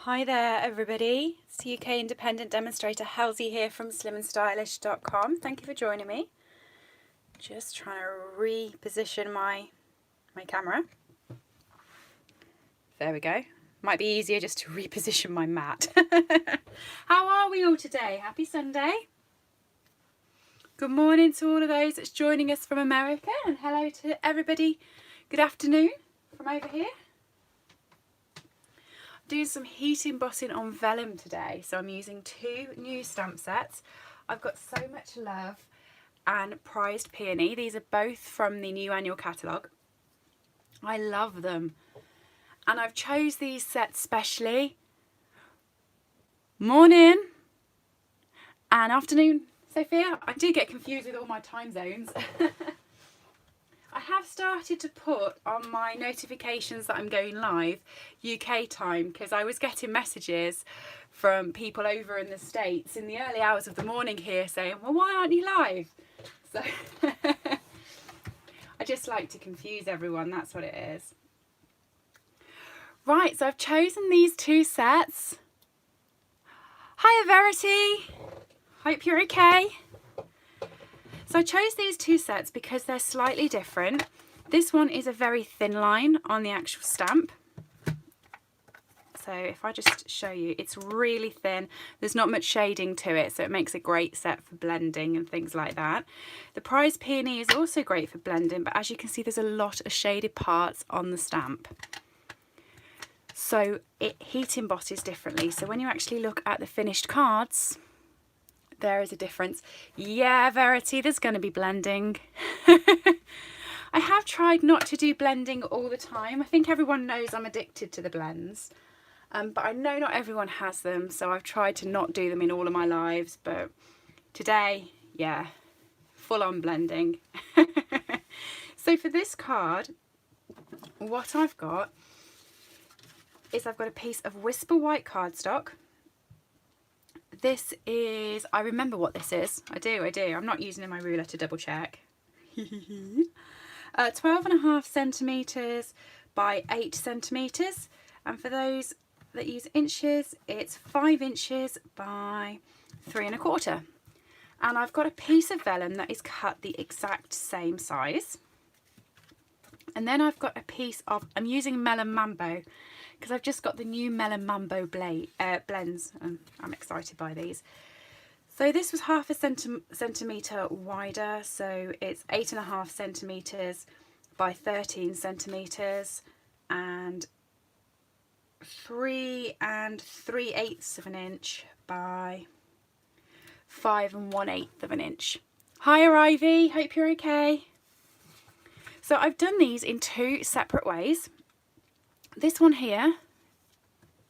Hi there everybody, it's UK independent demonstrator Halsey here from slimandstylish.com. Thank you for joining me. Just trying to reposition my camera. There we go. Might be easier just to reposition my mat. How are we all today? Happy Sunday. Good morning to all of those that's joining us from America, and hello to everybody. Good afternoon from over here. Doing some heat embossing on vellum today, so I'm using two new stamp sets. I've got So Much Love and Prized Peony. These are both from the new annual catalogue. I love them, and I've chose these sets specially. Morning and afternoon, Sophia. I do get confused with all my time zones. I have started to put on my notifications that I'm going live UK time, because I was getting messages from people over in the States in the early hours of the morning here saying, well, why aren't you live? So I just like to confuse everyone, that's what it is. Right, so I've chosen these two sets. Hiya Verity, hope you're okay. So I chose these two sets because they're slightly different. This one is a very thin line on the actual stamp. So if I just show you, it's really thin. There's not much shading to it, so it makes a great set for blending and things like that. The Prized Peony is also great for blending, but as you can see, there's a lot of shaded parts on the stamp. So it heat embosses differently. So when you actually look at the finished cards, there is a difference. Yeah, Verity, there's going to be blending. I have tried not to do blending all the time. I think everyone knows I'm addicted to the blends. But I know not everyone has them, so I've tried to not do them in all of my lives. But today, yeah, full on blending. So for this card, what I've got is I've got a piece of Whisper White cardstock. This is, I remember what this is. I do. I'm not using my ruler to double check. 12.5 centimetres by 8 centimetres. And for those that use inches, it's 5 inches by 3.25. And I've got a piece of vellum that is cut the exact same size. And then I've got a piece of, I'm using Melon Mambo, because I've just got the new Melon Mambo blends, and I'm excited by these. So this was 0.5 centimetre wider, so it's 8.5 centimetres by 13 centimetres, and 3 3/8 of an inch by 5 1/8 of an inch. Hiya Ivy, hope you're okay. So I've done these in two separate ways. This one here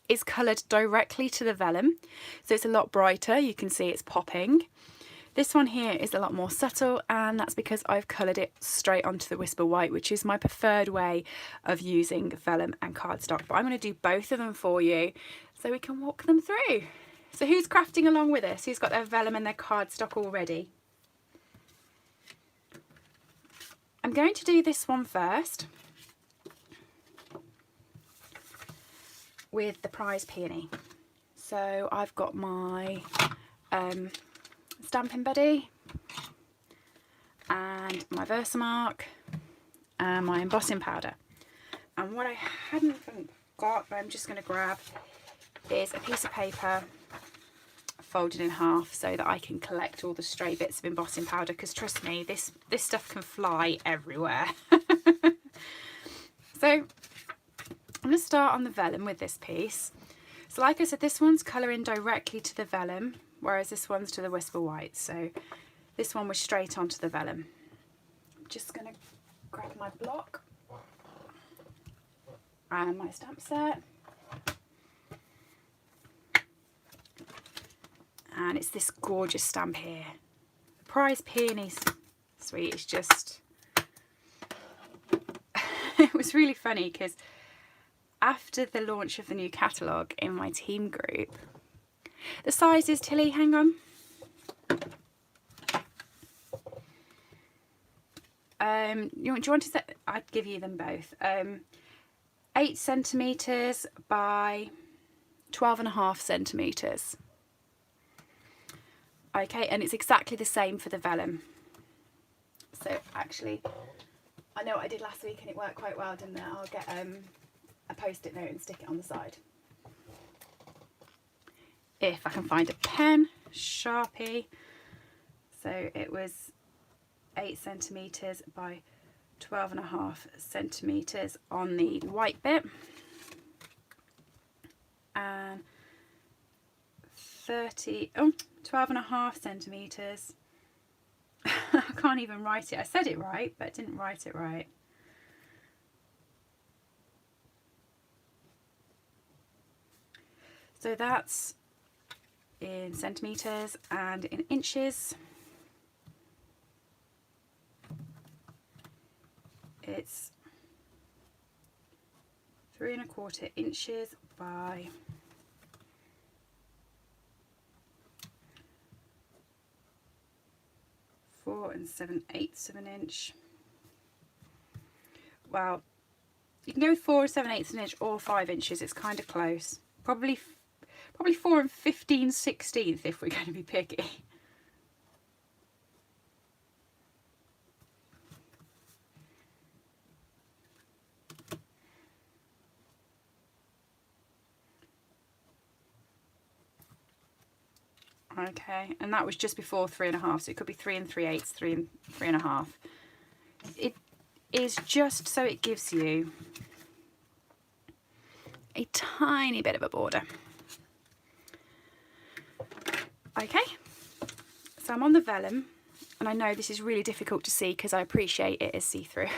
is coloured directly to the vellum, so it's a lot brighter. You can see it's popping. This one here is a lot more subtle, and that's because I've coloured it straight onto the Whisper White, which is my preferred way of using vellum and cardstock. But I'm going to do both of them for you so we can walk them through. So who's crafting along with us? Who's got their vellum and their cardstock already? I'm going to do this one first with the Prized Peony. So I've got my Stampin' Buddy and my Versamark and my embossing powder. And what I hadn't got, but I'm just going to grab, is a piece of paper folded in half so that I can collect all the stray bits of embossing powder, because trust me, this stuff can fly everywhere. So I'm going to start on the vellum with this piece. So like I said, this one's colouring directly to the vellum, whereas this one's to the Whisper White. So this one was straight onto the vellum. I'm just going to grab my block and my stamp set. And it's this gorgeous stamp here. The Prized Peony Sweet is just... It was really funny because after the launch of the new catalogue in my team group, the sizes, Tilly, hang on. Do you want to set? I'd give you them both. 8 centimetres by 12.5 centimetres. Okay, and it's exactly the same for the vellum. So actually, I know what I did last week and it worked quite well, didn't it? I'll get a post-it note and stick it on the side. If I can find a pen, Sharpie. So it was 8 centimetres by 12.5 centimetres on the white bit. And 12.5 centimetres. I can't even write it. I said it right, but didn't write it right. So that's in centimetres, and in inches it's 3¼ inches by 4 7/8 of an inch. Well, you can go with 4 7/8 of an inch or 5 inches. It's kind of close. Probably 4 15/16 if we're going to be picky. Okay, and that was just before 3.5, so it could be 3 3/8, 3 and 3.5. It is just so it gives you a tiny bit of a border. Okay, so I'm on the vellum, and I know this is really difficult to see because I appreciate it is see-through.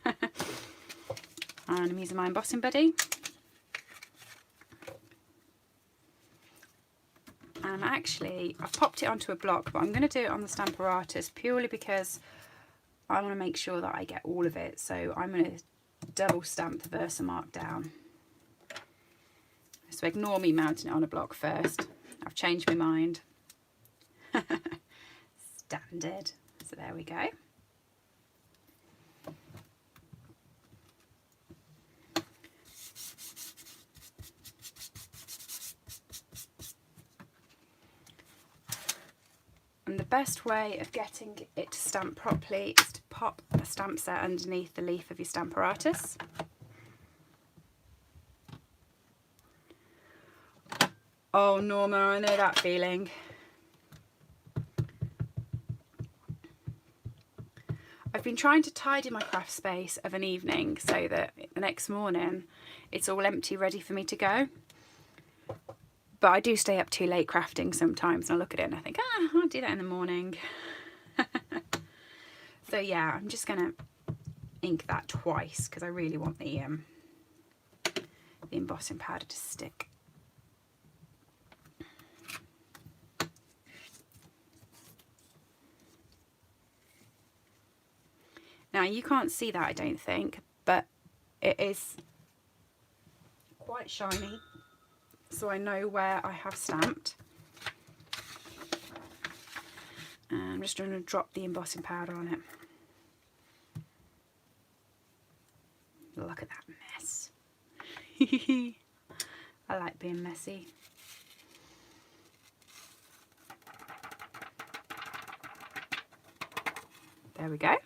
And I'm using my embossing buddy. And actually, I've popped it onto a block, but I'm going to do it on the Stamparatus purely because I want to make sure that I get all of it. So I'm going to double stamp the Versamark down. So ignore me mounting it on a block first. I've changed my mind. Standard. So there we go. And the best way of getting it to stamp properly is to pop a stamp set underneath the leaf of your Stamparatus. Oh, Norma, I know that feeling. I've been trying to tidy my craft space of an evening so that the next morning it's all empty, ready for me to go. But I do stay up too late crafting sometimes, and I look at it and I think, I'll do that in the morning. So yeah, I'm just going to ink that twice because I really want the embossing powder to stick. Now you can't see that, I don't think, but it is quite shiny, so I know where I have stamped. And I'm just going to drop the embossing powder on it. Look at that mess. I like being messy. There we go.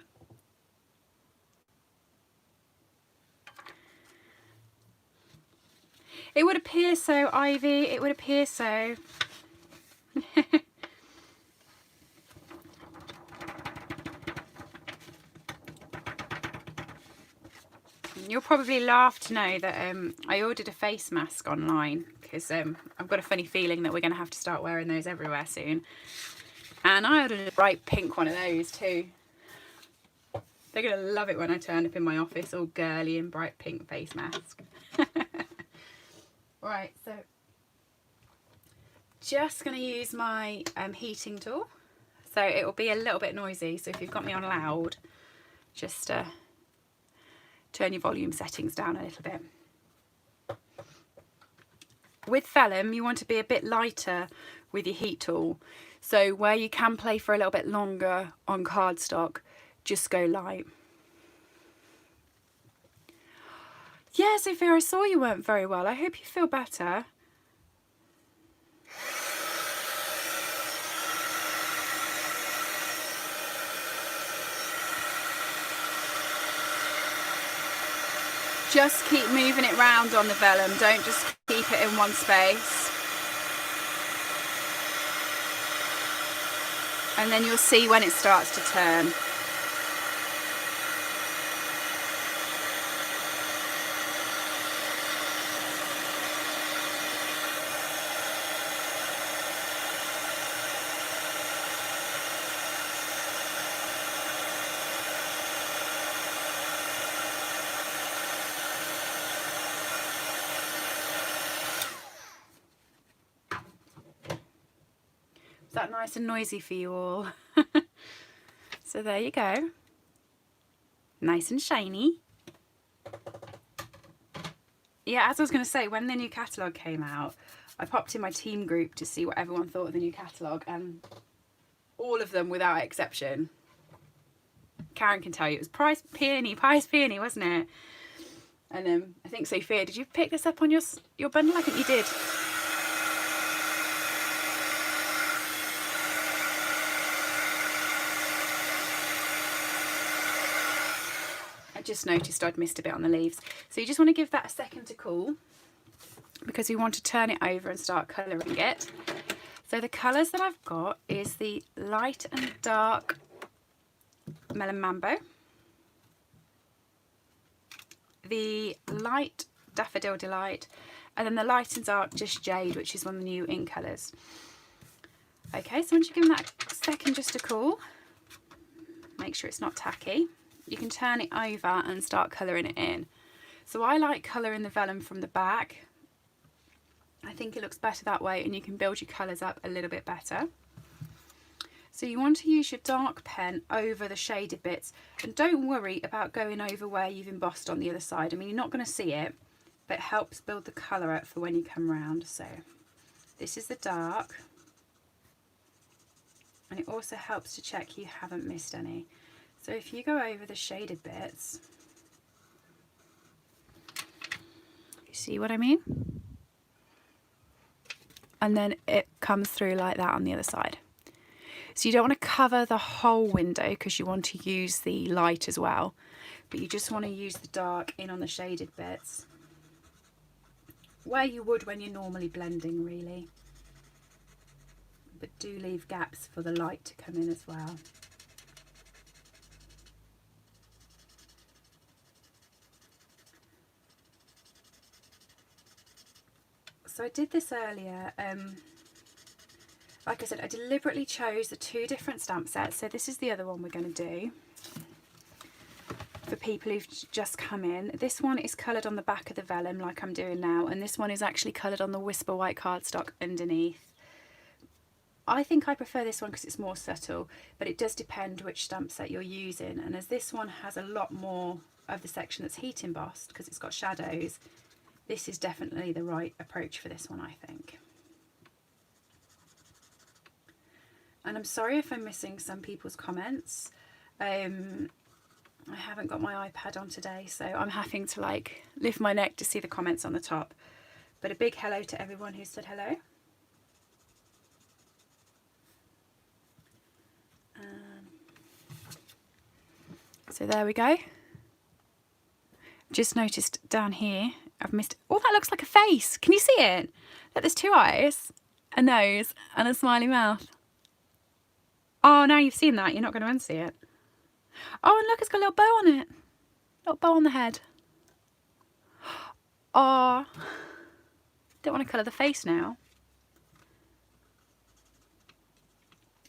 It would appear so, Ivy. It would appear so. You'll probably laugh to know that I ordered a face mask online because I've got a funny feeling that we're going to have to start wearing those everywhere soon. And I ordered a bright pink one of those too. They're going to love it when I turn up in my office all girly and bright pink face mask. Right, so just going to use my heating tool. So it will be a little bit noisy, so if you've got me on loud, just turn your volume settings down a little bit. With vellum, you want to be a bit lighter with your heat tool. So where you can play for a little bit longer on cardstock, just go light. Yeah, Sophia, I saw you weren't very well. I hope you feel better. Just keep moving it round on the vellum, don't just keep it in one space. And then you'll see when it starts to turn. Is that nice and noisy for you all? So there you go. Nice and shiny. Yeah, as I was going to say, when the new catalogue came out, I popped in my team group to see what everyone thought of the new catalogue, and all of them, without exception, Karen can tell you, it was prize peony, wasn't it? And I think Sophia, did you pick this up on your bundle? I think you did. I just noticed I'd missed a bit on the leaves. So you just want to give that a second to cool, because we want to turn it over and start colouring it. So the colours that I've got is the light and dark Melon Mambo, the light Daffodil Delight, and then the light and dark Just Jade, which is one of the new ink colours. Okay, so once you give them that second just to cool, make sure it's not tacky, you can turn it over and start colouring it in. So I like colouring the vellum from the back. I think it looks better that way, and you can build your colours up a little bit better. So you want to use your dark pen over the shaded bits, and don't worry about going over where you've embossed on the other side. I mean, you're not going to see it, but it helps build the colour up for when you come round. So this is the dark, and it also helps to check you haven't missed any. So if you go over the shaded bits, you see what I mean? And then it comes through like that on the other side. So you don't want to cover the whole window because you want to use the light as well, but you just want to use the dark in on the shaded bits, where you would when you're normally blending, really. But do leave gaps for the light to come in as well. So I did this earlier. Like I said, I deliberately chose the two different stamp sets. So this is the other one we're going to do for people who've just come in. This one is coloured on the back of the vellum like I'm doing now, and this one is actually coloured on the Whisper White cardstock underneath. I think I prefer this one because it's more subtle, but it does depend which stamp set you're using. And as this one has a lot more of the section that's heat embossed because it's got shadows, this is definitely the right approach for this one, I think. And I'm sorry if I'm missing some people's comments. I haven't got my iPad on today, so I'm having to like lift my neck to see the comments on the top. But a big hello to everyone who said hello. So there we go. Just noticed down here, I've missed, oh, that looks like a face. Can you see it? Look, there's two eyes, a nose, and a smiley mouth. Oh, now you've seen that, you're not going to unsee it. Oh, and look, it's got a little bow on it. Little bow on the head. Oh, don't want to colour the face now.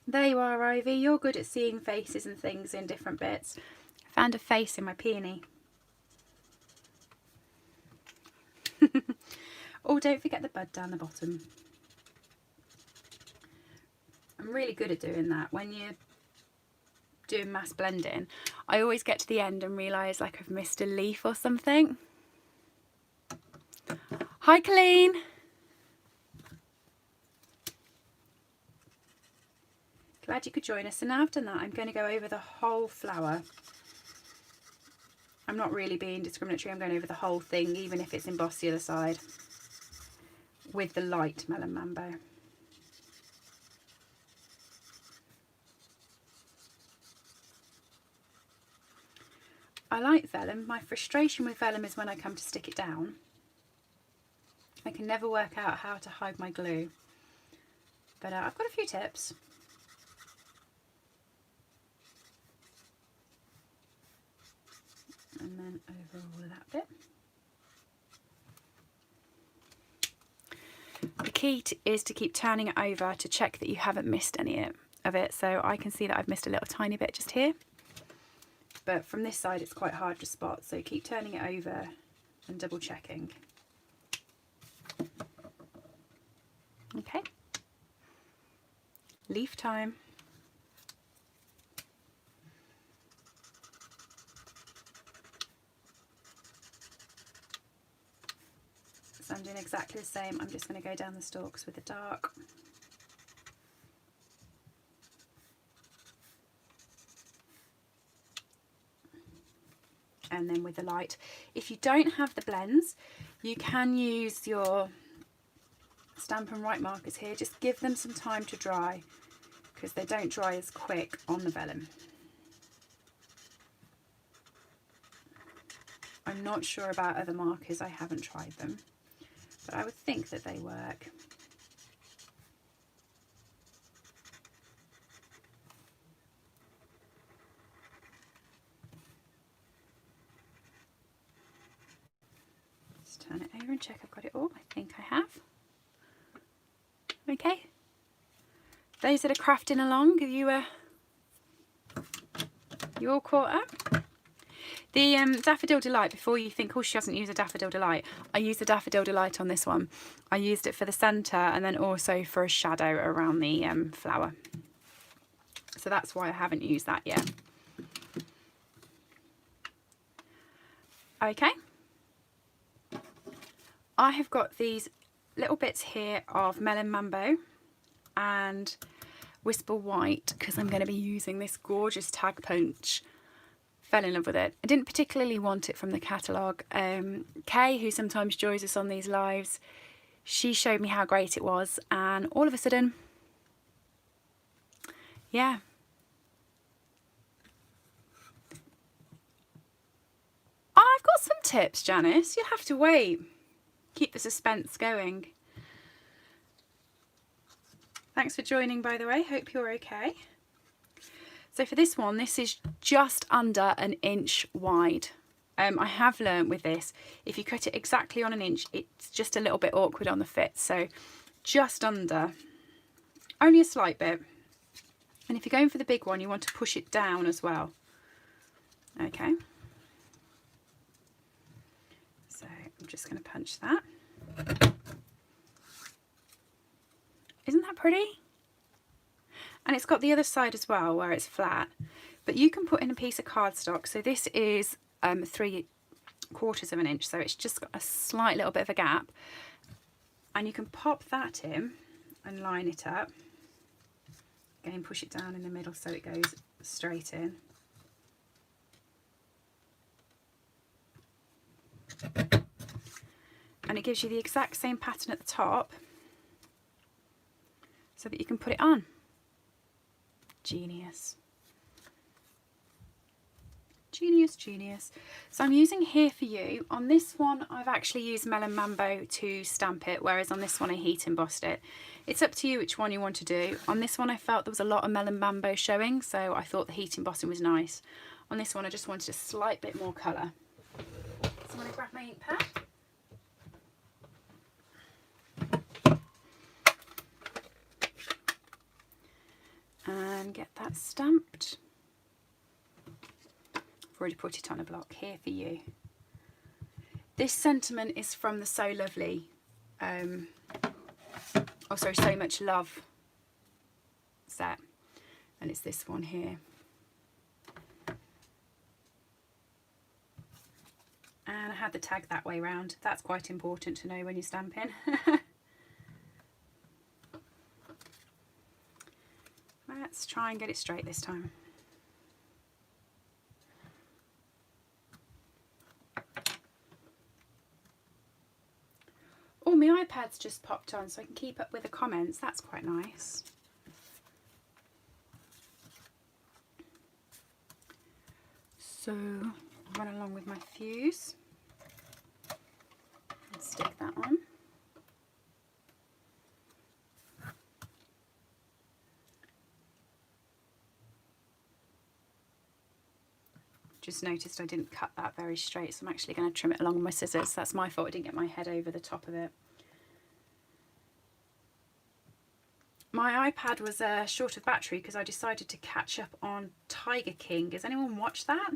There you are, Ivy. You're good at seeing faces and things in different bits. I found a face in my peony. Oh, don't forget the bud down the bottom. I'm really good at doing that. When you're doing mass blending, I always get to the end and realise like I've missed a leaf or something. Hi, Colleen. Glad you could join us. And now I've done that, I'm going to go over the whole flower. I'm not really being discriminatory, I'm going over the whole thing, even if it's embossed the other side, with the light Melon Mambo. I like vellum. My frustration with vellum is when I come to stick it down, I can never work out how to hide my glue. But I've got a few tips. And then over all of that bit. The key is to keep turning it over to check that you haven't missed any of it. So I can see that I've missed a little tiny bit just here. But from this side it's quite hard to spot. So keep turning it over and double checking. Okay. Leaf time. So I'm doing exactly the same. I'm just going to go down the stalks with the dark. And then with the light. If you don't have the blends, you can use your Stampin' Write markers here. Just give them some time to dry because they don't dry as quick on the vellum. I'm not sure about other markers, I haven't tried them, but I would think that they work. Just turn it over and check I've got it all. I think I have. Okay. Those that are crafting along, have you all caught up? The Daffodil Delight, before you think, oh, she doesn't use a Daffodil Delight, I used the Daffodil Delight on this one. I used it for the centre and then also for a shadow around the flower. So that's why I haven't used that yet. Okay. I have got these little bits here of Melon Mambo and Whisper White because I'm going to be using this gorgeous tag punch. Fell in love with it. I didn't particularly want it from the catalogue. Kay, who sometimes joins us on these lives, she showed me how great it was, and all of a sudden, yeah. I've got some tips, Janice. You'll have to wait. Keep the suspense going. Thanks for joining, by the way. Hope you're okay. So for this one, this is just under 1 inch wide. I have learnt with this, if you cut it exactly on 1 inch, it's just a little bit awkward on the fit. So just under, only a slight bit. And if you're going for the big one, you want to push it down as well. Okay. So I'm just going to punch that. Isn't that pretty? And it's got the other side as well where it's flat, but you can put in a piece of cardstock. So this is 3/4 of 1 inch, so it's just got a slight little bit of a gap, and you can pop that in and line it up. Again, push it down in the middle so it goes straight in. And it gives you the exact same pattern at the top so that you can put it on. Genius. Genius, genius. So I'm using Here For You. On this one, I've actually used Melon Mambo to stamp it, whereas on this one I heat embossed it. It's up to you which one you want to do. On this one I felt there was a lot of Melon Mambo showing, so I thought the heat embossing was nice. On this one I just wanted a slight bit more colour. So I'm going to grab my ink pad. And get that stamped. I've already put it on a block. Here For You. This sentiment is from the So Lovely, So Much Love set, and it's this one here. And I had the tag that way round. That's quite important to know when you're stamping. Let's try and get it straight this time. Oh, my iPad's just popped on so I can keep up with the comments. That's quite nice. So run along with my fuse and stick that on. Just noticed I didn't cut that very straight, so I'm actually going to trim it along with my scissors. That's my fault, I didn't get my head over the top of it. My iPad was short of battery because I decided to catch up on Tiger King. Has anyone watched that?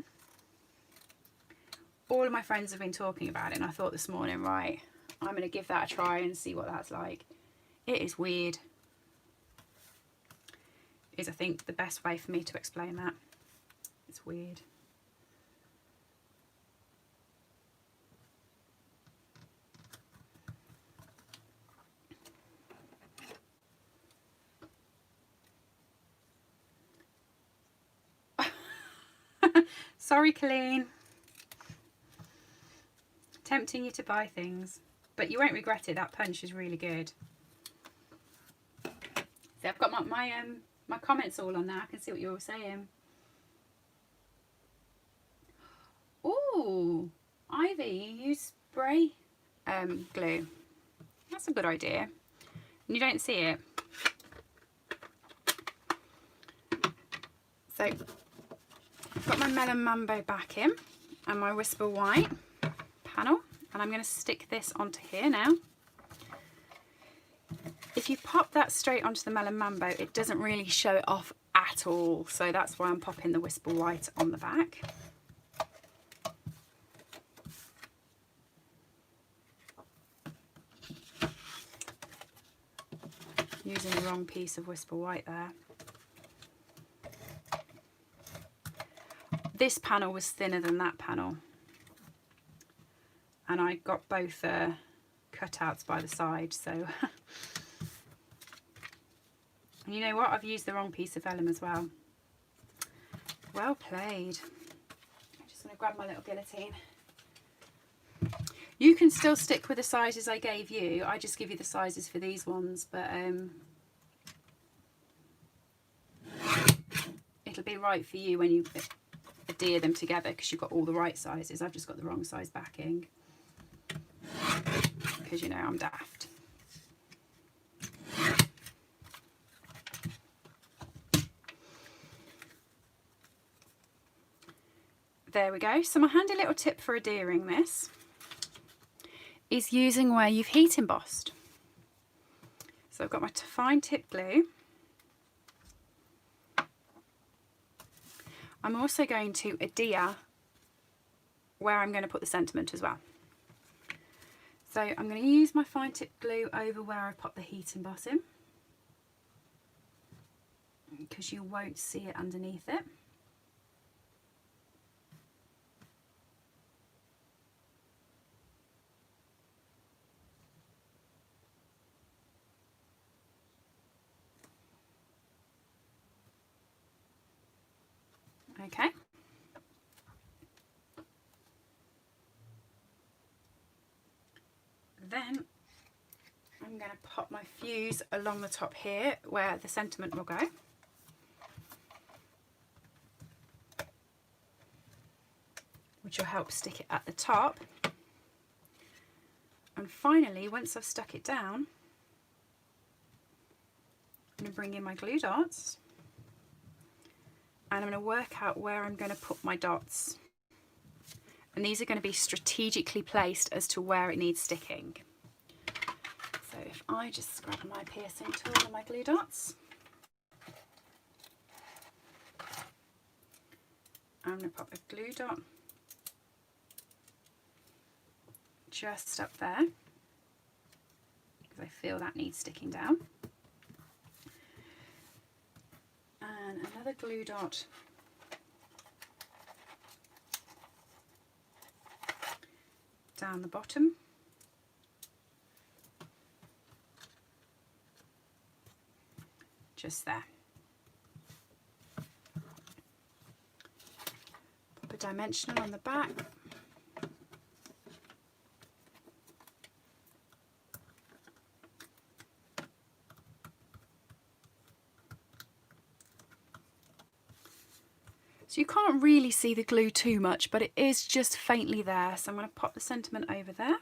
All of my friends have been talking about it, and I thought this morning, right, I'm going to give that a try and see what that's like. It is weird. Is I think the best way for me to explain that. It's weird. Sorry, Colleen. Tempting you to buy things, but you won't regret it. That punch is really good. See, I've got my comments all on there. I can see what you're all saying. Ooh, Ivy, you use spray glue. That's a good idea. And you don't see it. So I've got my Melon Mambo back in and my Whisper White panel, and I'm going to stick this onto here now. If you pop that straight onto the Melon Mambo, it doesn't really show it off at all, so that's why I'm popping the Whisper White on the back. Using the wrong piece of Whisper White there. This panel was thinner than that panel, and I got both cutouts by the side, so and you know what, I've used the wrong piece of vellum as well. Well played. I'm just going to grab my little guillotine. You can still stick with the sizes I gave you. I just give you the sizes for these ones, but it'll be right for you when you adhere them together because you've got all the right sizes. I've just got the wrong size backing because, you know, I'm daft. There we go. So my handy little tip for adhering this is using where you've heat embossed. So I've got my fine tip glue. I'm also going to adhere where I'm going to put the sentiment as well. So I'm going to use my fine tip glue over where I pop the heat emboss in, because you won't see it underneath it. Okay. Then I'm going to pop my fuse along the top here where the sentiment will go. Which will help stick it at the top. And finally, once I've stuck it down, I'm going to bring in my glue dots. And I'm going to work out where I'm going to put my dots. And these are going to be strategically placed as to where it needs sticking. So if I just grab my piercing tool and my glue dots, I'm going to pop a glue dot just up there, because I feel that needs sticking down. And another glue dot down the bottom. Just there. Pop a dimensional on the back. So So you can't really see the glue too much, but it is just faintly there. So I'm going to pop the sentiment over there.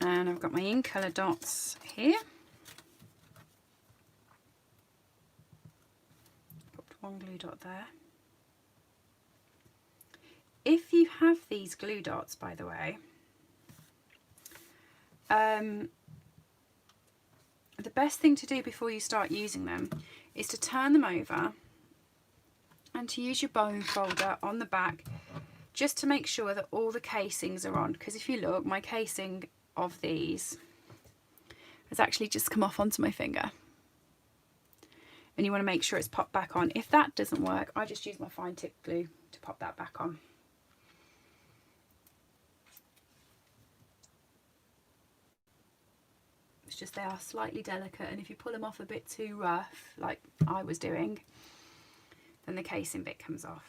And I've got my in colour dots here. Put one glue dot there. If you have these glue dots, by the way, the best thing to do before you start using them is to turn them over and to use your bone folder on the back just to make sure that all the casings are on, because if you look, my casing of these has actually just come off onto my finger, and you want to make sure it's popped back on. If that doesn't work, I just use my fine tip glue to pop that back on. It's just they are slightly delicate, and if you pull them off a bit too rough, like I was doing, then the casing bit comes off.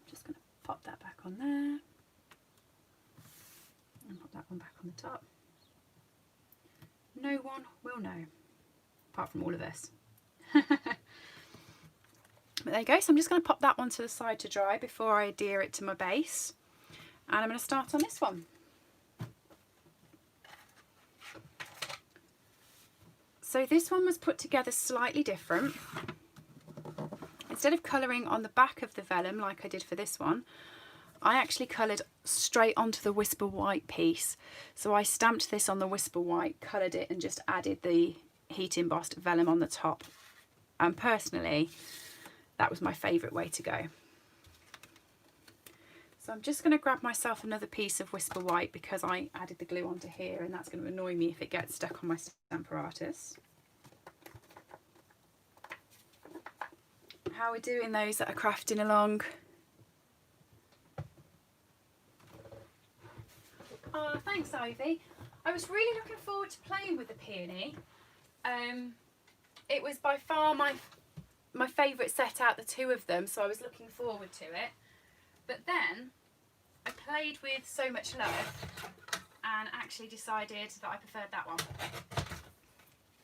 Just going to pop that back on there, and pop that one back on the top. No one will know, apart from all of us. But there you go, so I'm just going to pop that one to the side to dry before I adhere it to my base. And I'm going to start on this one. So this one was put together slightly different. Instead of colouring on the back of the vellum like I did for this one, I actually coloured straight onto the Whisper White piece. So I stamped this on the Whisper White, coloured it, and just added the heat embossed vellum on the top. And personally, that was my favourite way to go. So I'm just going to grab myself another piece of Whisper White because I added the glue onto here, and that's going to annoy me if it gets stuck on my Stamparatus. How are we doing, those that are crafting along? Oh, thanks, Ivy. I was really looking forward to playing with the Peony. It was by far my favourite set out the two of them, so I was looking forward to it. But then I played with So Much Love and actually decided that I preferred that one.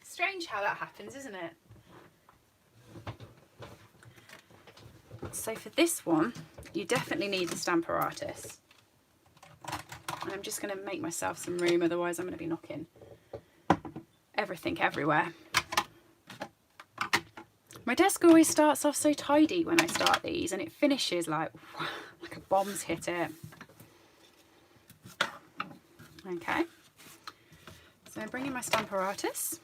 Strange how that happens, isn't it? So for this one, you definitely need the Stamparatus. And I'm just going to make myself some room, otherwise I'm going to be knocking everything everywhere. My desk always starts off so tidy when I start these, and it finishes like a bomb's hit it. Okay, so I'm bringing my Stamparatus.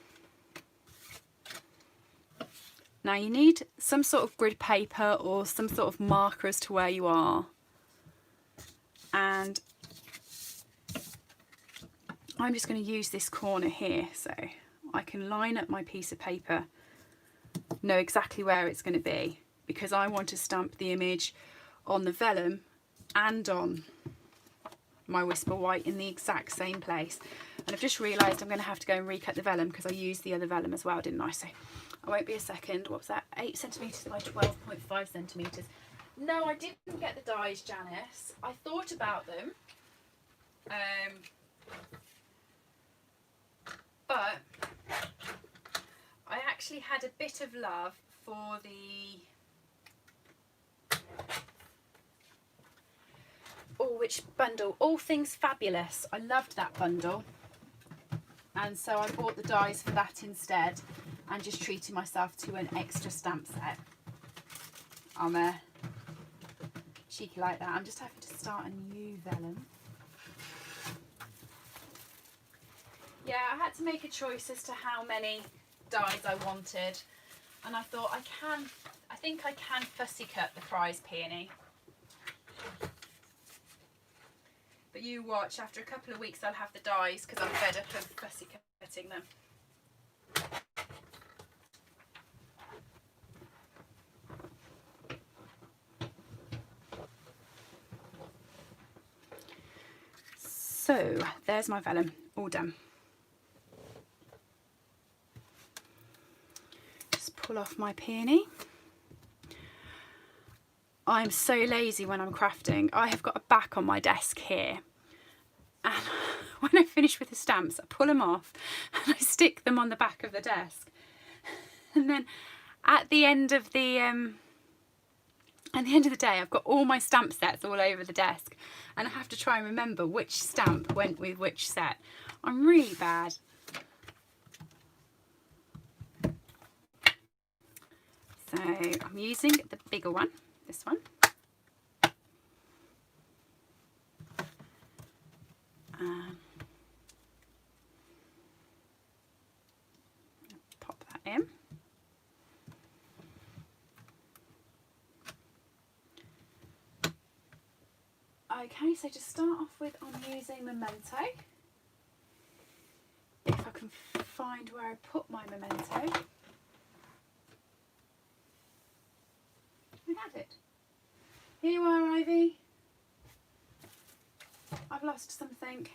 Now you need some sort of grid paper or some sort of marker as to where you are. And I'm just going to use this corner here so I can line up my piece of paper, know exactly where it's going to be, because I want to stamp the image on the vellum and on my Whisper White in the exact same place. And I've just realised I'm going to have to go and recut the vellum because I used the other vellum as well, didn't I? So I won't be a second. What was that? 8 centimetres by 12.5 centimetres. No, I didn't get the dies, Janice. I thought about them. But I actually had a bit of love for the... Oh, which bundle? All Things Fabulous. I loved that bundle. And so I bought the dies for that instead and just treated myself to an extra stamp set. I'm cheeky like that. I'm just having to start a new vellum. Yeah, I had to make a choice as to how many dies I wanted, and I thought I think I can fussy cut the prize Peony. But you watch, after a couple of weeks I'll have the dies because I'm fed up of fussy cutting them. So there's my vellum, all done. Just pull off my Peony. I'm so lazy when I'm crafting. I have got a back on my desk here, And when I finish with the stamps, I pull them off and I stick them on the back of the desk. And then at the end of the day, I've got all my stamp sets all over the desk, and I have to try and remember which stamp went with which set. I'm really bad. So I'm using the bigger one, this one. Pop that in. Okay, so to start off with, I'm using Memento. If I can find where I put my Memento. I had it. Here you are, Ivy. I've lost something.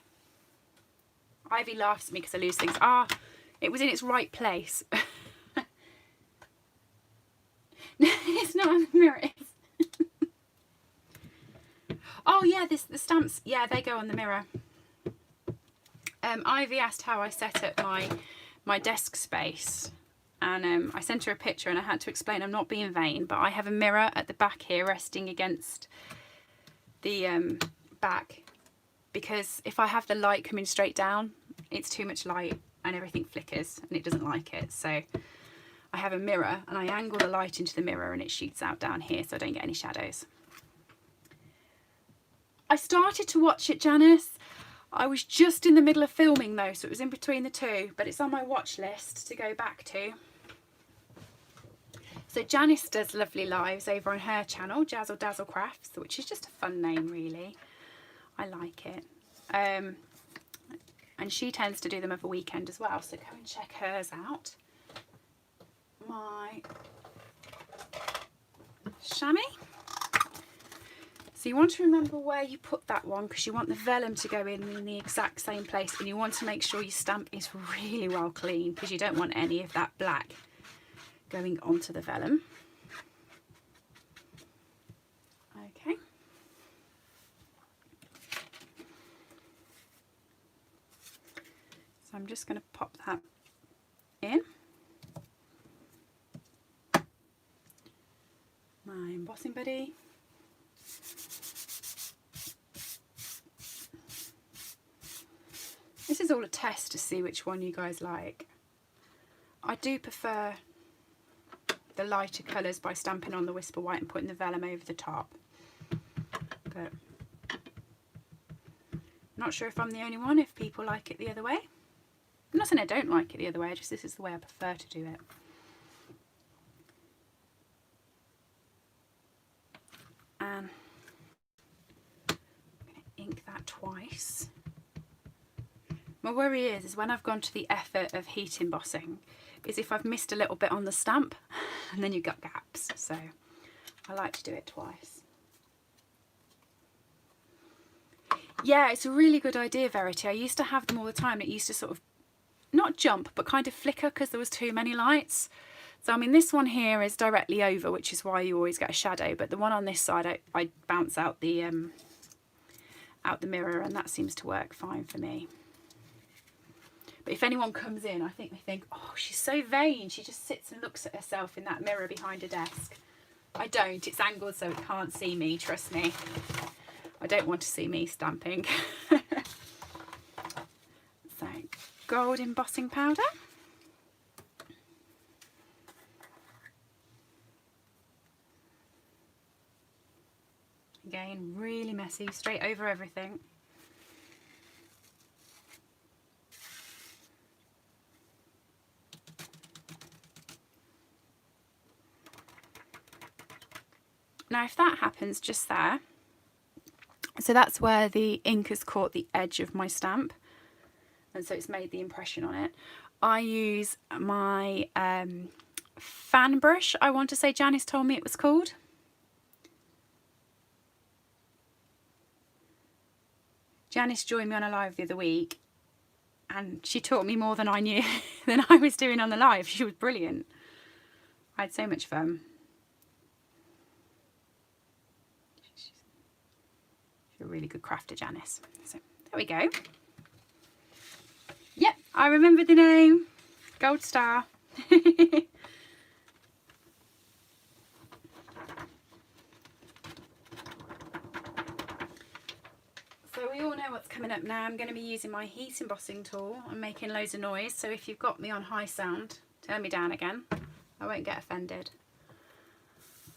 Ivy laughs at me because I lose things. Ah, it was in its right place. It's not on the mirror. Oh yeah, the stamps, yeah, they go on the mirror. Ivy asked how I set up my desk space, and I sent her a picture and I had to explain I'm not being vain, but I have a mirror at the back here resting against the back, because if I have the light coming straight down, it's too much light and everything flickers and it doesn't like it. So I have a mirror and I angle the light into the mirror and it shoots out down here so I don't get any shadows. I started to watch it, Janice. I was just in the middle of filming though, so it was in between the two, but it's on my watch list to go back to. So Janice does lovely lives over on her channel, Jazzle Dazzle Crafts, which is just a fun name really. I like it. And she tends to do them over weekend as well, so go and check hers out. My chamois. So you want to remember where you put that one, because you want the vellum to go in the exact same place, and you want to make sure your stamp is really well clean, because you don't want any of that black going onto the vellum. Okay. So I'm just going to pop that in. My embossing buddy. This is all a test to see which one you guys like. I do prefer the lighter colours by stamping on the Whisper White and putting the vellum over the top. But I'm not sure if I'm the only one, if people like it the other way. I'm not saying I don't like it the other way, just this is the way I prefer to do it. And I'm going to ink that twice. My worry is when I've gone to the effort of heat embossing, is if I've missed a little bit on the stamp and then you've got gaps. So I like to do it twice. Yeah, it's a really good idea, Verity. I used to have them all the time. It used to sort of not jump, but kind of flicker because there was too many lights. So I mean, this one here is directly over, which is why you always get a shadow. But the one on this side, I bounce out the mirror, and that seems to work fine for me. But if anyone comes in, I think they think, oh, she's so vain. She just sits and looks at herself in that mirror behind her desk. I don't. It's angled so it can't see me, trust me. I don't want to see me stamping. So, gold embossing powder. Again, really messy, straight over everything. Now if that happens just there, so that's where the ink has caught the edge of my stamp, and so it's made the impression on it. I use my fan brush, I want to say Janice told me it was called. Janice joined me on a live the other week and she taught me more than I knew than I was doing on the live. She was brilliant. I had so much fun. She's a really good crafter, Janice. So There we go. Yep, I remember the name. Gold Star. So we all know what's coming up now. I'm going to be using my heat embossing tool and making loads of noise. So if you've got me on high sound, turn me down again. I won't get offended.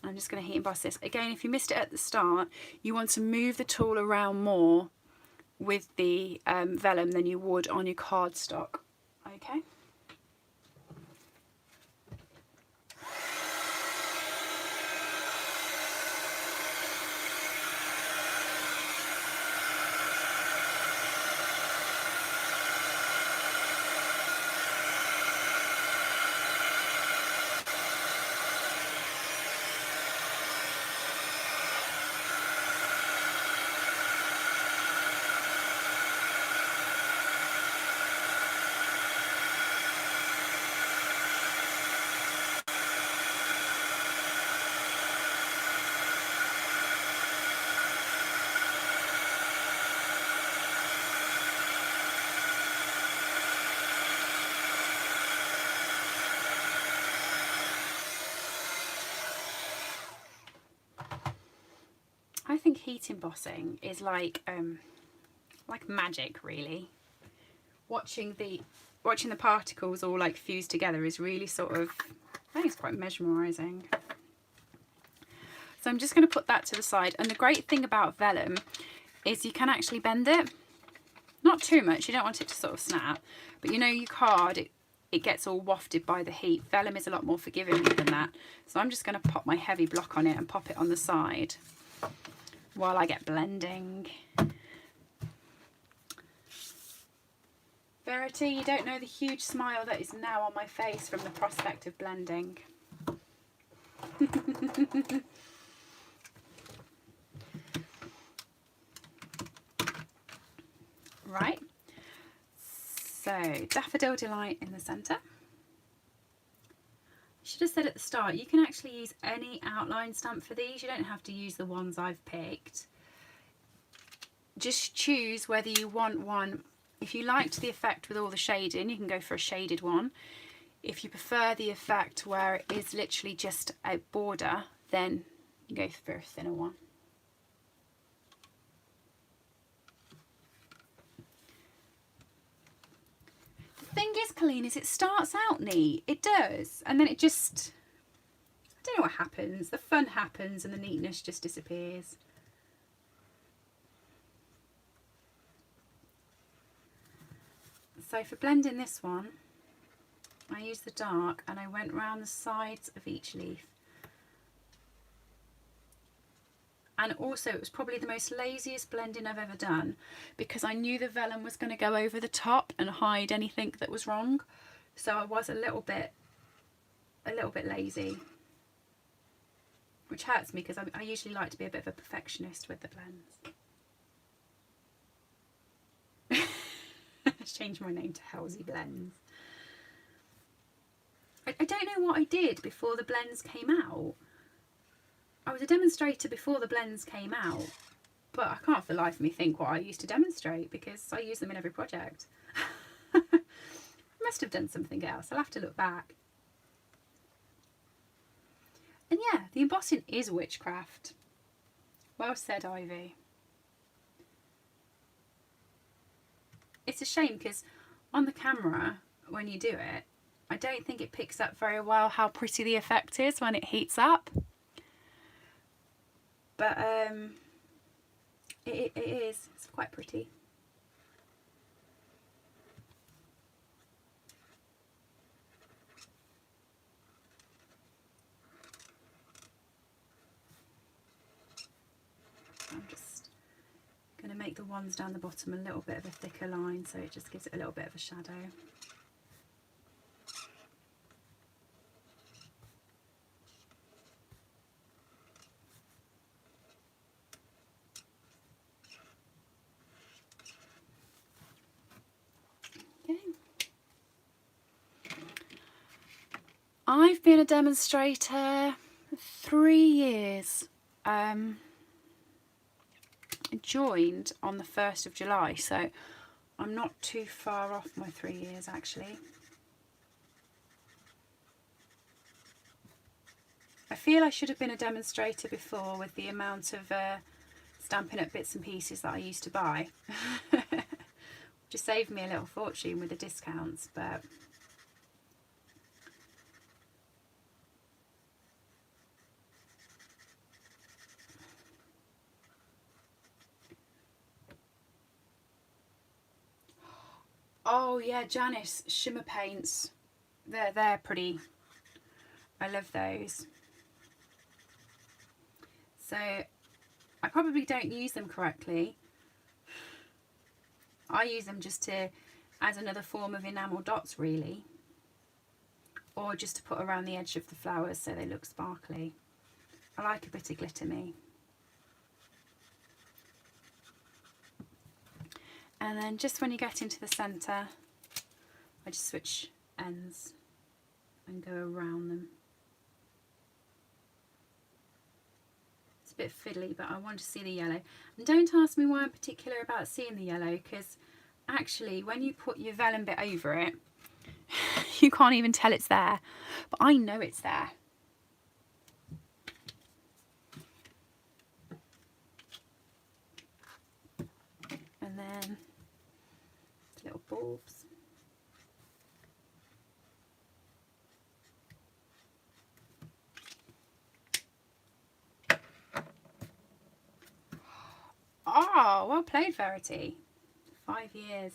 I'm just going to heat emboss this. Again, if you missed it at the start, you want to move the tool around more with the vellum than you would on your cardstock. Okay. I think heat embossing is like magic, really. Watching the particles all like fuse together is really sort of, I think it's quite mesmerising. So I'm just going to put that to the side. And the great thing about vellum is you can actually bend it. Not too much, you don't want it to sort of snap, but you know your card, it gets all wafted by the heat. Vellum is a lot more forgiving than that. So I'm just going to pop my heavy block on it and pop it on the side while I get blending. Verity, you don't know the huge smile that is now on my face from the prospect of blending. Right, so Daffodil Delight in the centre. I should have said at the start, you can actually use any outline stamp for these. You don't have to use the ones I've picked. Just choose whether you want one. If you liked the effect with all the shading, you can go for a shaded one. If you prefer the effect where it is literally just a border, then you go for a thinner one. The thing is, Colleen, is it starts out neat. It does. And then it just, I don't know what happens. The fun happens and the neatness just disappears. So for blending this one, I used the dark and I went round the sides of each leaf. And also it was probably the most laziest blending I've ever done because I knew the vellum was going to go over the top and hide anything that was wrong. So I was a little bit lazy, which hurts me because I usually like to be a bit of a perfectionist with the blends. Let's change my name to Halsey Blends. I don't know what I did before the blends came out. I was a demonstrator before the blends came out, but I can't for the life of me think what I used to demonstrate because I use them in every project. I must have done something else. I'll have to look back. And yeah, the embossing is witchcraft. Well said, Ivy. It's a shame because on the camera, when you do it, I don't think it picks up very well how pretty the effect is when it heats up. But it is. It's quite pretty. I'm just going to make the ones down the bottom a little bit of a thicker line so it just gives it a little bit of a shadow. I've been a demonstrator for 3 years. joined on the 1st of July, so I'm not too far off my 3 years actually. I feel I should have been a demonstrator before with the amount of Stampin' Up bits and pieces that I used to buy. Just saved me a little fortune with the discounts, but oh yeah, Janice shimmer paints. They're pretty. I love those. So I probably don't use them correctly. I use them just to as another form of enamel dots really, or just to put around the edge of the flowers so they look sparkly. I like a bit of glitter me. And then just when you get into the centre, I just switch ends and go around them. It's a bit fiddly, but I want to see the yellow. And don't ask me why I'm particular about seeing the yellow, because actually when you put your vellum bit over it, you can't even tell it's there, but I know it's there. And then little bulbs. Oh, well played, Verity. 5 years.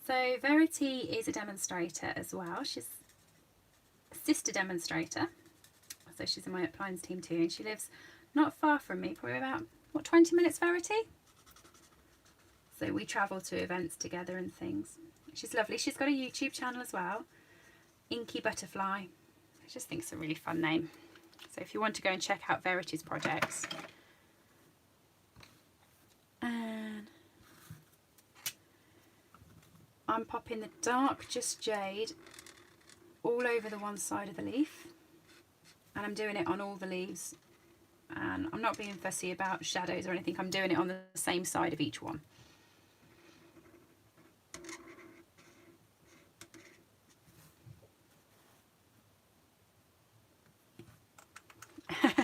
So Verity is a demonstrator as well. She's a sister demonstrator. So she's in my appliance team too, and she lives not far from me, probably about, what, 20 minutes, Verity? So we travel to events together and things. She's lovely. She's got a YouTube channel as well, Inky Butterfly. I just think it's a really fun name. So if you want to go and check out Verity's projects. And I'm popping the dark Just Jade all over the one side of the leaf, and I'm doing it on all the leaves, and I'm not being fussy about shadows or anything. I'm doing it on the same side of each one.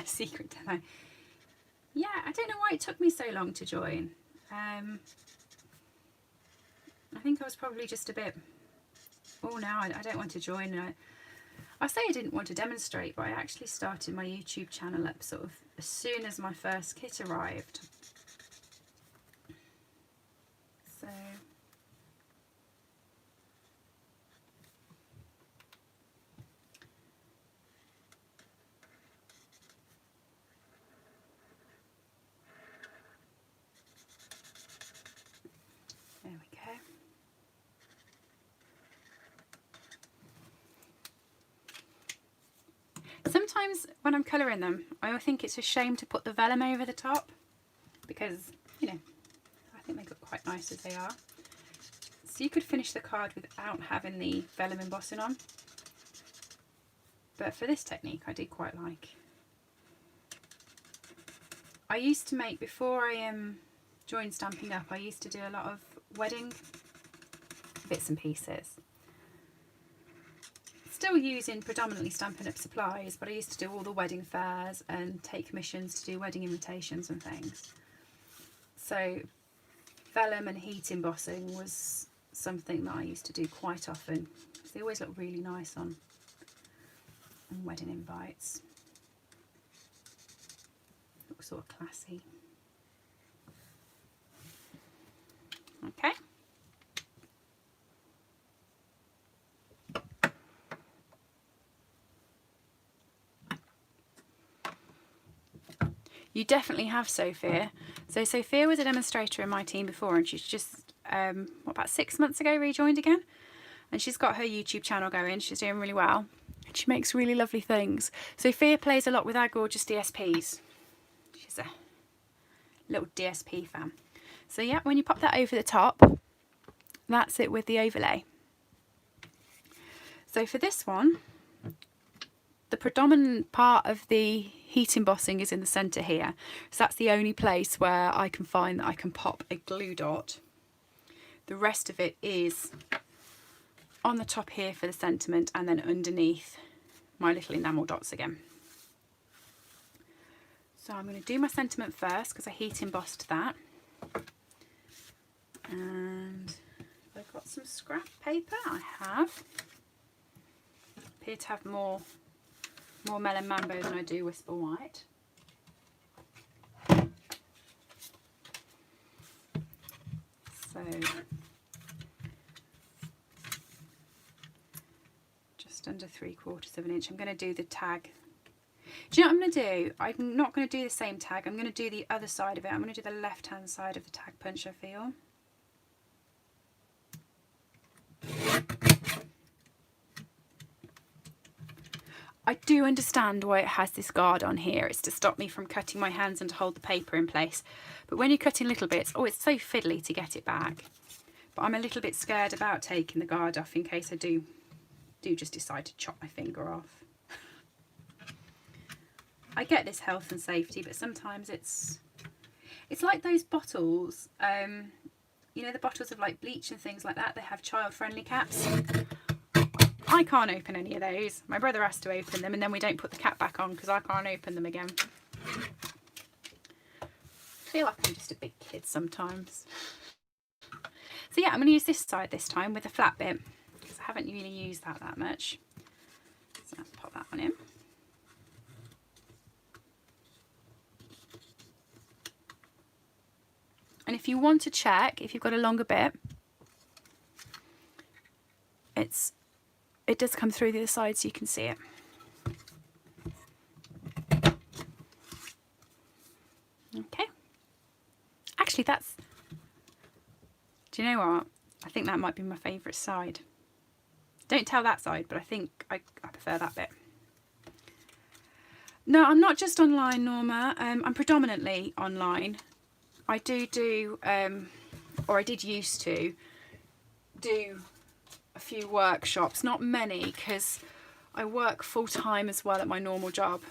Secret demo. Yeah, I don't know why it took me so long to join. I think I was probably just a bit, oh no, I don't want to join. I say I didn't want to demonstrate, but I actually started my YouTube channel up sort of as soon as my first kit arrived. So there we go. Sometimes when I'm colouring them, I think it's a shame to put the vellum over the top, because, you know, I think they look quite nice as they are. So you could finish the card without having the vellum embossing on. But for this technique, I did quite like. I used to make, before I joined Stampin' Up, I used to do a lot of wedding bits and pieces. Still using predominantly Stampin' Up supplies, but I used to do all the wedding fairs and take commissions to do wedding invitations and things. So vellum and heat embossing was something that I used to do quite often, because they always look really nice on wedding invites. Look sort of classy. Okay. You definitely have Sophia. So Sophia was a demonstrator in my team before, and she's just, about 6 months ago rejoined again. And she's got her YouTube channel going. She's doing really well. And she makes really lovely things. Sophia plays a lot with our gorgeous DSPs. She's a little DSP fan. So yeah, when you pop that over the top, that's it with the overlay. So for this one, the predominant part of the heat embossing is in the centre here. So that's the only place where I can find that I can pop a glue dot. The rest of it is on the top here for the sentiment, and then underneath my little enamel dots again. So I'm going to do my sentiment first because I heat embossed that. And I've got some scrap paper. I have. Appear to have more Melon Mambo than I do Whisper White. So just under 3/4 of an inch. I'm going to do the tag. Do you know what I'm going to do? I'm not going to do the same tag. I'm going to do the other side of it. I'm going to do the left hand side of the tag punch, I feel. I do understand why it has this guard on here. It's to stop me from cutting my hands and to hold the paper in place. But when you're cutting little bits, oh, it's so fiddly to get it back. But I'm a little bit scared about taking the guard off in case I do just decide to chop my finger off. I get this health and safety, but sometimes it's like those bottles, you know, the bottles of like bleach and things like that, they have child-friendly caps. I can't open any of those. My brother has to open them, and then we don't put the cap back on because I can't open them again. I feel like I'm just a big kid sometimes. So yeah, I'm going to use this side this time with a flat bit because I haven't really used that much. So let's pop that one in. And if you want to check, if you've got a longer bit, it does come through the other side so you can see it. Okay. Actually, do you know what? I think that might be my favourite side. Don't tell that side, but I think I prefer that bit. No, I'm not just online, Norma. I'm predominantly online. I do, or I did used to do a few workshops, not many, because I work full-time as well at my normal job.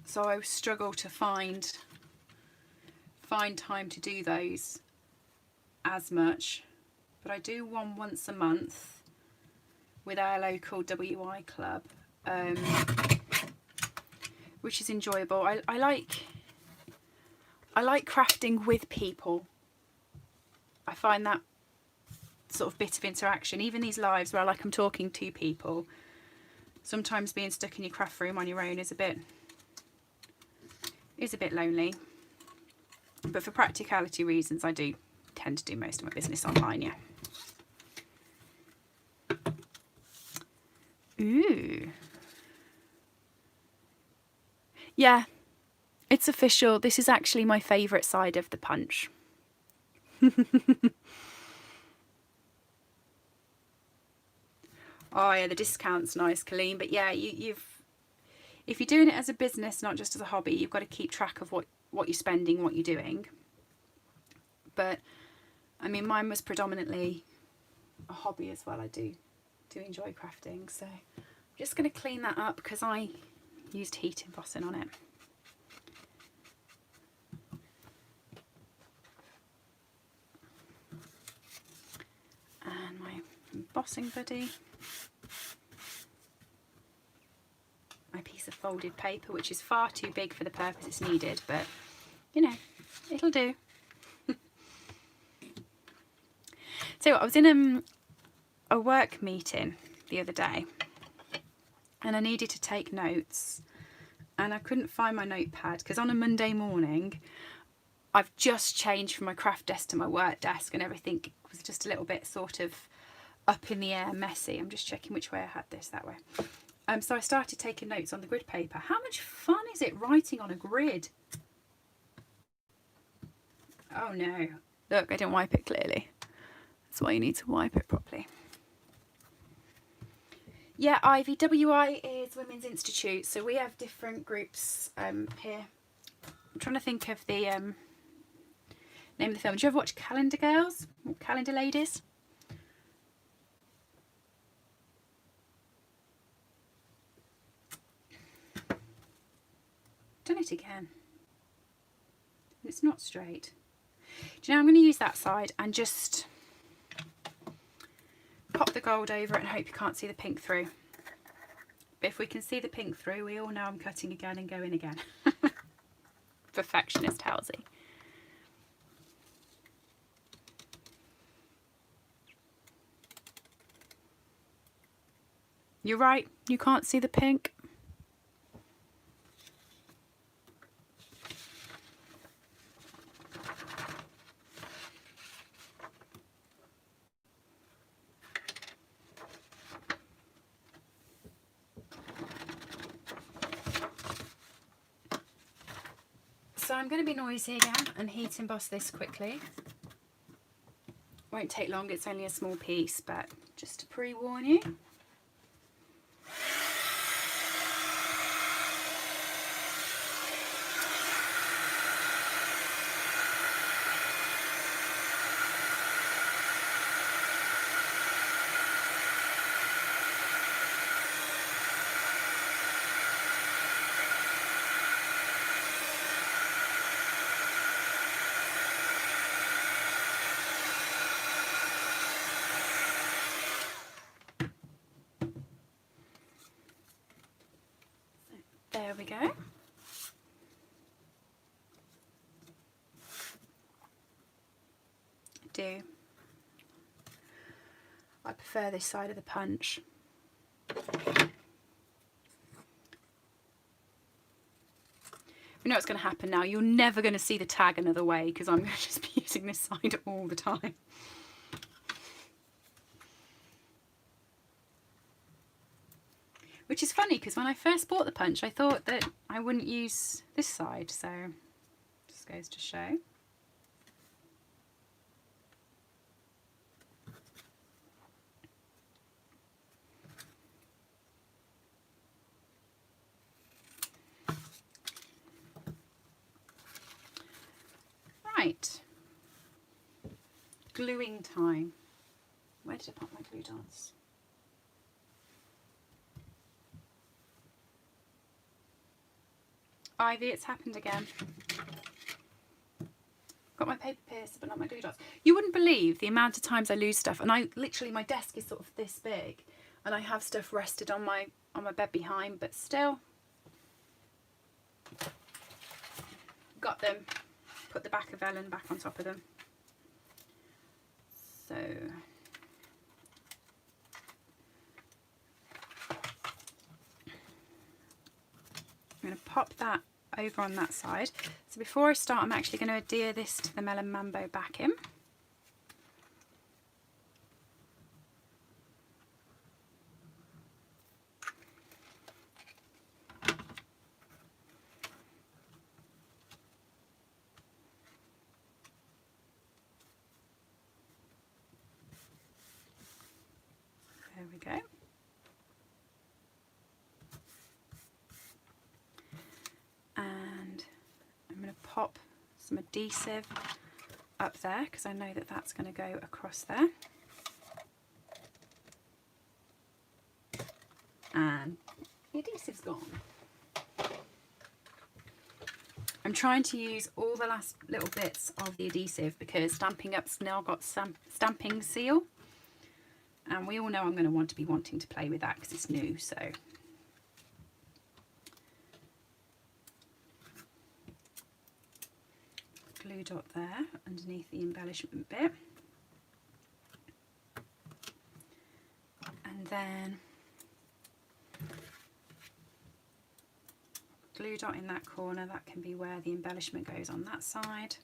So I struggle to find time to do those as much. But I do one once a month with our local WI club, which is enjoyable. I like crafting with people. I find that sort of bit of interaction, even these lives where I'm talking to people, sometimes being stuck in your craft room on your own is a bit lonely. But for practicality reasons, I do tend to do most of my business online. Yeah. Ooh. Yeah, it's official. This is actually my favourite side of the punch. Oh yeah, the discount's nice, Colleen. But yeah, if you're doing it as a business, not just as a hobby, you've got to keep track of what you're spending, what you're doing. But I mean, mine was predominantly a hobby as well. I do enjoy crafting, so I'm just going to clean that up because I used heat embossing on it. And my embossing buddy. My piece of folded paper, which is far too big for the purpose it's needed, but you know, it'll do. So I was in a work meeting the other day and I needed to take notes and I couldn't find my notepad because on a Monday morning I've just changed from my craft desk to my work desk and everything was just a little bit sort of up in the air, messy. I'm just checking which way I had this, that way. So I started taking notes on the grid paper. How much fun is it writing on a grid? Oh no. Look, I didn't wipe it clearly. That's why you need to wipe it properly. Yeah, Ivy, WI is Women's Institute. So we have different groups here. I'm trying to think of the name of the film. Do you ever watch Calendar Girls? Or Calendar Ladies? Done it again. It's not straight. Do you know, I'm going to use that side and just pop the gold over it and hope you can't see the pink through. But if we can see the pink through, we all know I'm cutting again and going again. Perfectionist Halsey. You're right, you can't see the pink. So I'm going to be noisy again and heat emboss this quickly. Won't take long, it's only a small piece, but just to pre-warn you. There we go. I prefer this side of the punch. We know what's going to happen now. You're never going to see the tag another way because I'm going to just be using this side all the time. Which is funny because when I first bought the punch I thought that I wouldn't use this side, so just goes to show. Right, gluing time. Where did I put my glue dots? Ivy, it's happened again. Got my paper piercer but not my glue dots. You wouldn't believe the amount of times I lose stuff, and I literally, my desk is sort of this big and I have stuff rested on my bed behind, but still got them. Put the back of Vellum back on top of them. So I'm going to pop that over on that side. So before I start, I'm actually going to adhere this to the Melon Mambo backing. There we go. And I'm going to pop some adhesive up there because I know that that's going to go across there. And the adhesive's gone. I'm trying to use all the last little bits of the adhesive because Stampin' Up's now got some stamping seal. And we all know I'm going to be wanting to play with that because it's new, so. Glue dot there underneath the embellishment bit. And then glue dot in that corner, that can be where the embellishment goes on that side.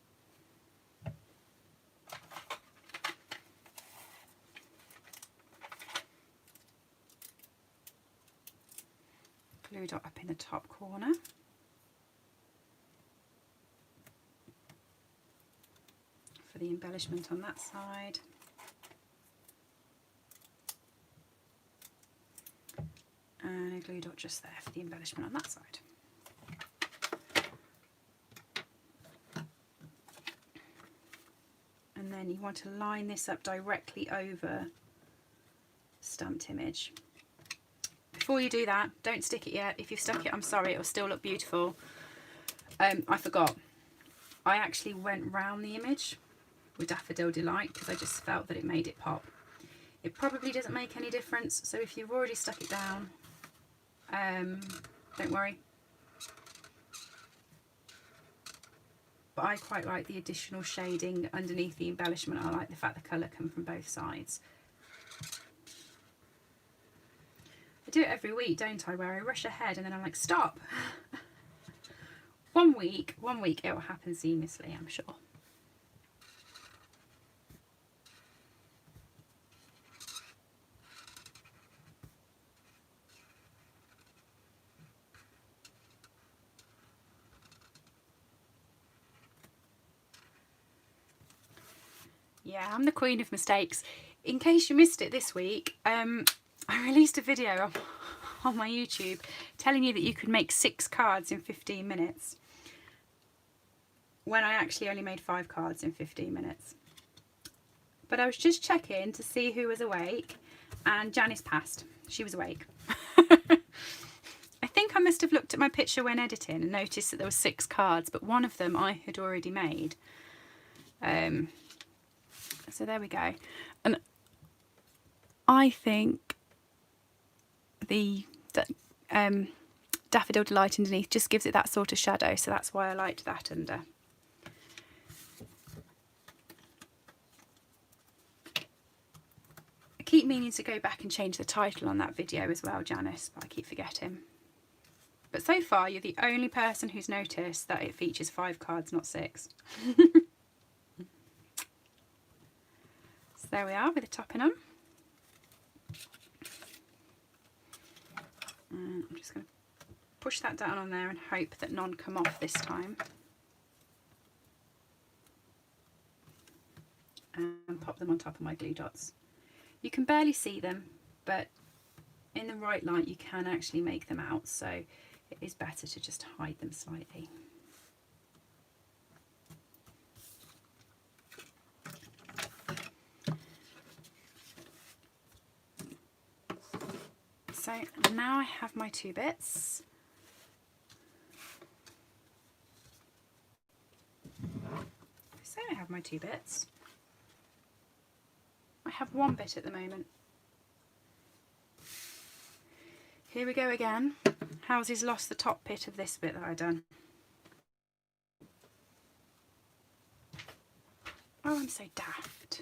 Glue dot up in the top corner. For the embellishment on that side. And a glue dot just there for the embellishment on that side. And then you want to line this up directly over stamped image. Before you do that, don't stick it yet. If you've stuck it, I'm sorry, it will still look beautiful. I forgot. I actually went round the image with Daffodil Delight because I just felt that it made it pop. It probably doesn't make any difference, so if you've already stuck it down, don't worry. But I quite like the additional shading underneath the embellishment. I like the fact the colour comes from both sides. I do it every week, don't I, where I rush ahead and then I'm like, stop. one week it will happen seamlessly, I'm sure. Yeah, I'm the queen of mistakes. In case you missed it this week, I released a video on my YouTube telling you that you could make 6 cards in 15 minutes. When I actually only made 5 cards in 15 minutes. But I was just checking to see who was awake, and Janice passed. She was awake. I think I must have looked at my picture when editing and noticed that there were 6 cards, but one of them I had already made. So there we go. And I think the Daffodil Delight underneath just gives it that sort of shadow, so that's why I liked that under. I keep meaning to go back and change the title on that video as well, Janice, but I keep forgetting. But so far, you're the only person who's noticed that it features 5 cards, not 6. So there we are with the topping on. And I'm just going to push that down on there and hope that none come off this time. And pop them on top of my glue dots. You can barely see them, but in the right light you can actually make them out, so it is better to just hide them slightly. So now I have my 2 bits. So I have my 2 bits. I have 1 bit at the moment. Here we go again. Housy's lost the top bit of this bit that I've done. Oh, I'm so daft.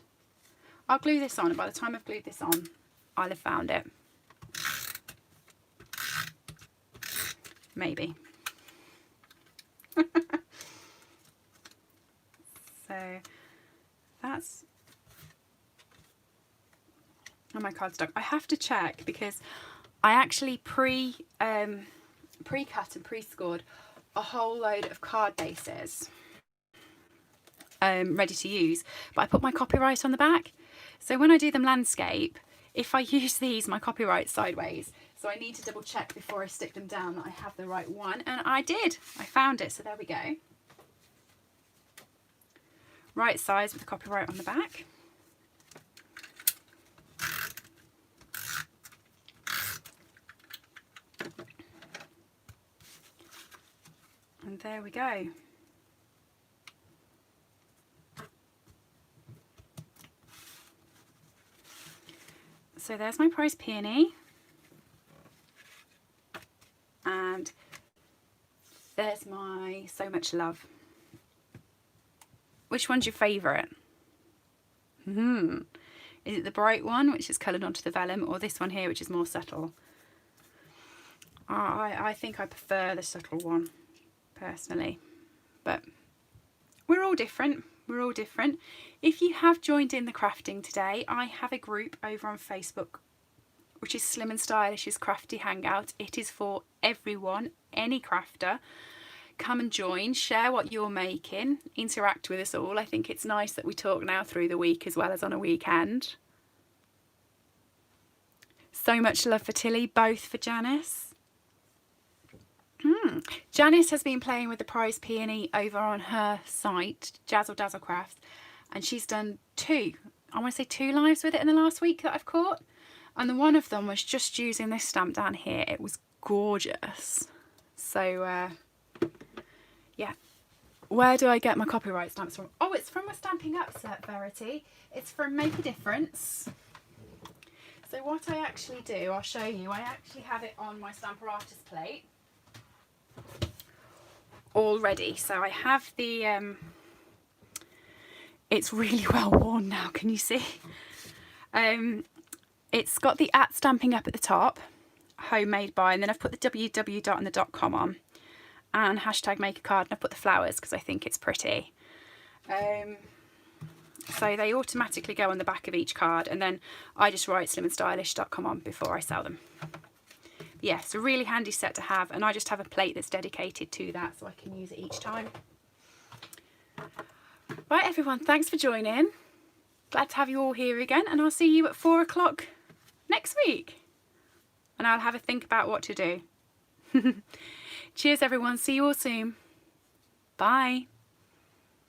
I'll glue this on, and by the time I've glued this on, I'll have found it. Maybe. So that's my cardstock. I have to check because I actually pre-cut and pre-scored a whole load of card bases ready to use, but I put my copyright on the back, so when I do them landscape, if I use these, my copyright's sideways, so I need to double check before I stick them down that I have the right one, and I did. I found it, so there we go. Right size with the copyright on the back. And there we go. So there's my prize peony. And there's my So Much Love. Which one's your favourite? Is it the bright one, which is coloured onto the vellum, or this one here, which is more subtle? I think I prefer the subtle one, personally. But we're all different. We're all different. If you have joined in the crafting today, I have a group over on Facebook, which is Slim and Stylish's Crafty Hangout. It is for everyone, any crafter. Come and join, share what you're making, interact with us all. I think it's nice that we talk now through the week as well as on a weekend. So Much Love for Tilly, both for Janice. Janice has been playing with the prize peony over on her site, Jazzle Dazzle Crafts, and she's done 2, I want to say 2 lives with it in the last week that I've caught. And the one of them was just using this stamp down here. It was gorgeous. So Yeah. Where do I get my copyright stamps from? Oh, it's from a Stampin' Up set, Verity. It's from Make a Difference. So what I actually do, I'll show you. I actually have it on my Stamper Artist plate already. So I have the, it's really well worn now, can you see? It's got the @ Stamping Up at the top, homemade by, and then I've put the www and the .com on, and hashtag make a card, and I've put the flowers because I think it's pretty. So they automatically go on the back of each card, and then I just write slimandstylish.com on before I sell them. Yeah, it's a really handy set to have, and I just have a plate that's dedicated to that so I can use it each time. Right everyone, thanks for joining. Glad to have you all here again, and I'll see you at 4 o'clock next week. And I'll have a think about what to do. Cheers everyone, see you all soon. Bye.